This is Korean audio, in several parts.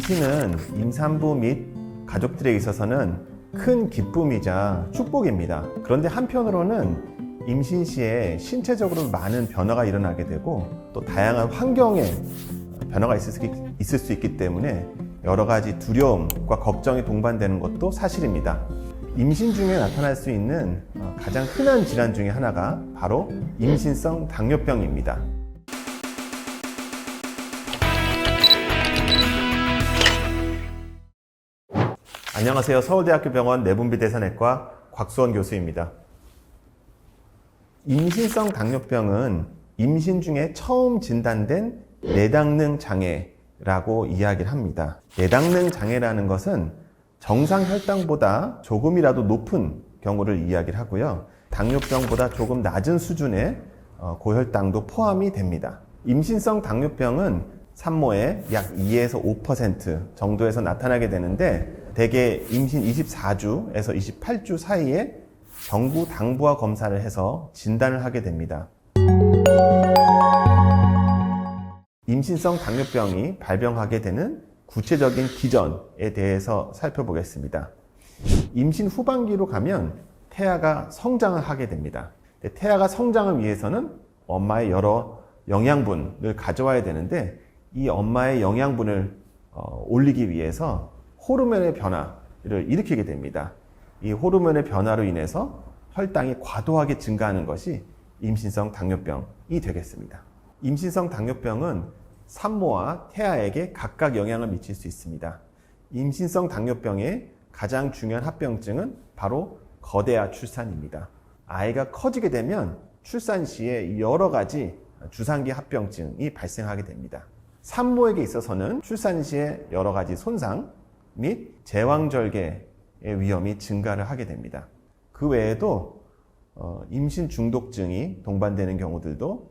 임신은 임산부 및 가족들에 있어서는 큰 기쁨이자 축복입니다. 그런데 한편으로는 임신 시에 신체적으로 많은 변화가 일어나게 되고 또 다양한 환경에 변화가 있을 수 있기 때문에 여러 가지 두려움과 걱정이 동반되는 것도 사실입니다. 임신 중에 나타날 수 있는 가장 흔한 질환 중에 하나가 바로 임신성 당뇨병입니다. 안녕하세요. 서울대학교 병원 내분비대사내과 곽수원 교수입니다. 임신성 당뇨병은 임신 중에 처음 진단된 내당능 장애라고 이야기를 합니다. 내당능 장애라는 것은 정상 혈당보다 조금이라도 높은 경우를 이야기를 하고요. 당뇨병보다 조금 낮은 수준의 고혈당도 포함이 됩니다. 임신성 당뇨병은 산모의 약 2에서 5% 정도에서 나타나게 되는데 대개 임신 24주에서 28주 사이에 경구 당부화 검사를 해서 진단을 하게 됩니다. 임신성 당뇨병이 발병하게 되는 구체적인 기전에 대해서 살펴보겠습니다. 임신 후반기로 가면 태아가 성장을 하게 됩니다. 태아가 성장을 위해서는 엄마의 여러 영양분을 가져와야 되는데 이 엄마의 영양분을 올리기 위해서 호르몬의 변화를 일으키게 됩니다. 이 호르몬의 변화로 인해서 혈당이 과도하게 증가하는 것이 임신성 당뇨병이 되겠습니다. 임신성 당뇨병은 산모와 태아에게 각각 영향을 미칠 수 있습니다. 임신성 당뇨병의 가장 중요한 합병증은 바로 거대아 출산입니다. 아이가 커지게 되면 출산 시에 여러 가지 주상기 합병증이 발생하게 됩니다. 산모에게 있어서는 출산 시에 여러 가지 손상 및 제왕절개의 위험이 증가를 하게 됩니다. 그 외에도 임신 중독증이 동반되는 경우들도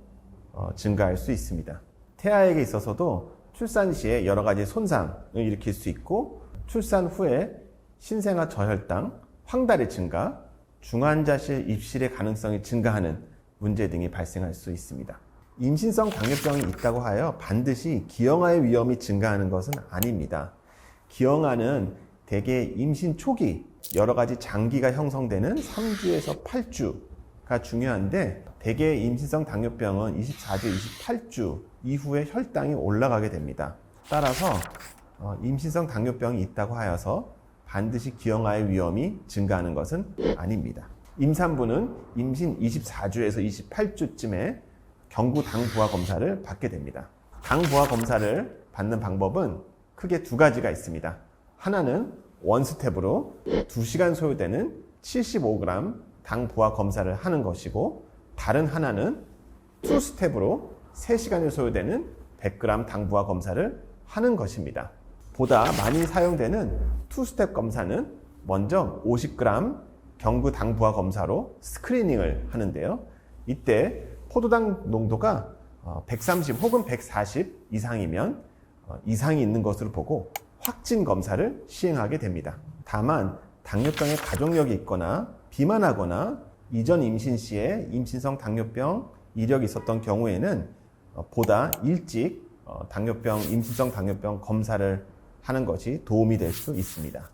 증가할 수 있습니다. 태아에게 있어서도 출산 시에 여러 가지 손상을 일으킬 수 있고 출산 후에 신생아 저혈당, 황달의 증가, 중환자실 입실의 가능성이 증가하는 문제 등이 발생할 수 있습니다. 임신성 당뇨병이 있다고 하여 반드시 기형아의 위험이 증가하는 것은 아닙니다. 기형아는 대개 임신 초기 여러 가지 장기가 형성되는 3주에서 8주가 중요한데 대개 임신성 당뇨병은 24주, 28주 이후에 혈당이 올라가게 됩니다. 따라서 임신성 당뇨병이 있다고 하여서 반드시 기형아의 위험이 증가하는 것은 아닙니다. 임산부는 임신 24주에서 28주쯤에 경구 당부화 검사를 받게 됩니다. 당부화 검사를 받는 방법은 크게 두 가지가 있습니다. 하나는 원스텝으로 2시간 소요되는 75g 당부화 검사를 하는 것이고 다른 하나는 투스텝으로 3시간이 소요되는 100g 당부화 검사를 하는 것입니다. 보다 많이 사용되는 투스텝 검사는 먼저 50g 경구 당부화 검사로 스크리닝을 하는데요. 이때 포도당 농도가 130 혹은 140 이상이면 이상이 있는 것으로 보고 확진 검사를 시행하게 됩니다. 다만 당뇨병의 가족력이 있거나 비만하거나 이전 임신 시에 임신성 당뇨병 이력이 있었던 경우에는 보다 일찍 임신성 당뇨병 검사를 하는 것이 도움이 될 수 있습니다.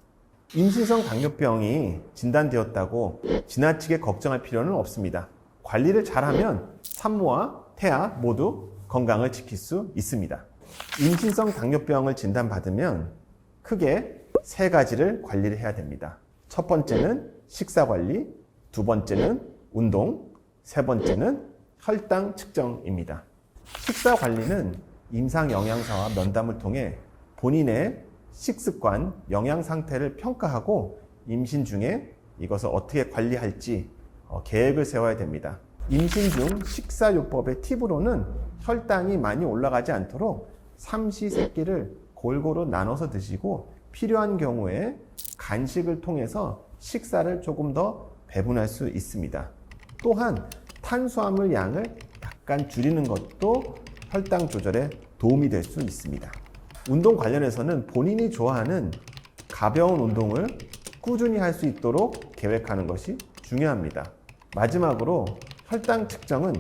임신성 당뇨병이 진단되었다고 지나치게 걱정할 필요는 없습니다. 관리를 잘하면 산모와 태아 모두 건강을 지킬 수 있습니다. 임신성 당뇨병을 진단받으면 크게 3가지를 관리를 해야 됩니다. 첫 번째는 식사 관리, 두 번째는 운동, 세 번째는 혈당 측정입니다. 식사 관리는 임상 영양사와 면담을 통해 본인의 식습관, 영양 상태를 평가하고 임신 중에 이것을 어떻게 관리할지 계획을 세워야 됩니다. 임신 중 식사요법의 팁으로는 혈당이 많이 올라가지 않도록 삼시세끼를 골고루 나눠서 드시고 필요한 경우에 간식을 통해서 식사를 조금 더 배분할 수 있습니다. 또한 탄수화물 양을 약간 줄이는 것도 혈당 조절에 도움이 될 수 있습니다. 운동 관련해서는 본인이 좋아하는 가벼운 운동을 꾸준히 할 수 있도록 계획하는 것이 중요합니다. 마지막으로 혈당 측정은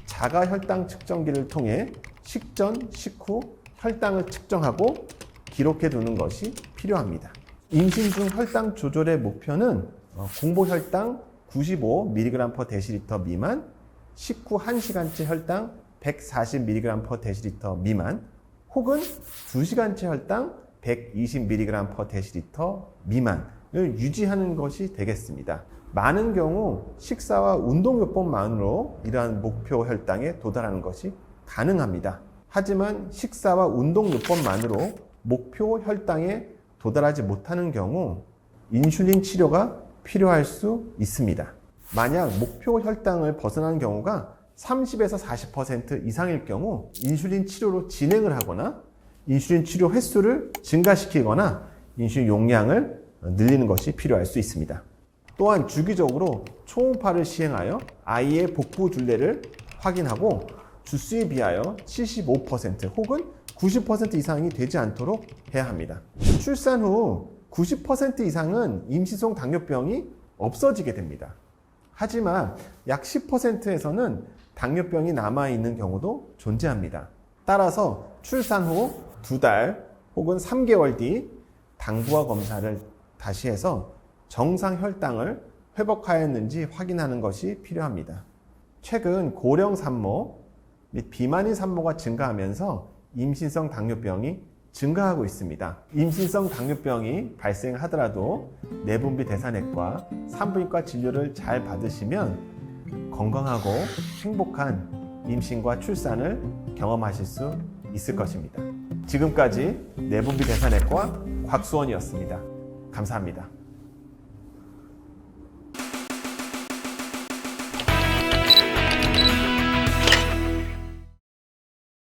자가 혈당 측정기를 통해 식전, 식후 혈당을 측정하고 기록해 두는 것이 필요합니다. 임신 중 혈당 조절의 목표는 공복 혈당 95mg/dL 미만, 식후 1시간째 혈당 140mg/dL 미만, 혹은 2시간째 혈당 120mg/dL 미만을 유지하는 것이 되겠습니다. 많은 경우 식사와 운동 요법만으로 이러한 목표 혈당에 도달하는 것이 가능합니다. 하지만 식사와 운동 요법만으로 목표 혈당에 도달하지 못하는 경우 인슐린 치료가 필요할 수 있습니다. 만약 목표 혈당을 벗어난 경우가 30에서 40% 이상일 경우 인슐린 치료로 진행을 하거나 인슐린 치료 횟수를 증가시키거나 인슐린 용량을 늘리는 것이 필요할 수 있습니다. 또한 주기적으로 초음파를 시행하여 아이의 복부 둘레를 확인하고 주수에 비하여 75% 혹은 90% 이상이 되지 않도록 해야 합니다. 출산 후 90% 이상은 임시성 당뇨병이 없어지게 됩니다. 하지만 약 10%에서는 당뇨병이 남아있는 경우도 존재합니다. 따라서 출산 후 2달 혹은 3개월 뒤 당부화 검사를 다시 해서 정상 혈당을 회복하였는지 확인하는 것이 필요합니다. 최근 고령 산모 및 비만인 산모가 증가하면서 임신성 당뇨병이 증가하고 있습니다. 임신성 당뇨병이 발생하더라도 내분비 대사내과, 산부인과 진료를 잘 받으시면 건강하고 행복한 임신과 출산을 경험하실 수 있을 것입니다. 지금까지 내분비 대사내과 곽수원이었습니다. 감사합니다.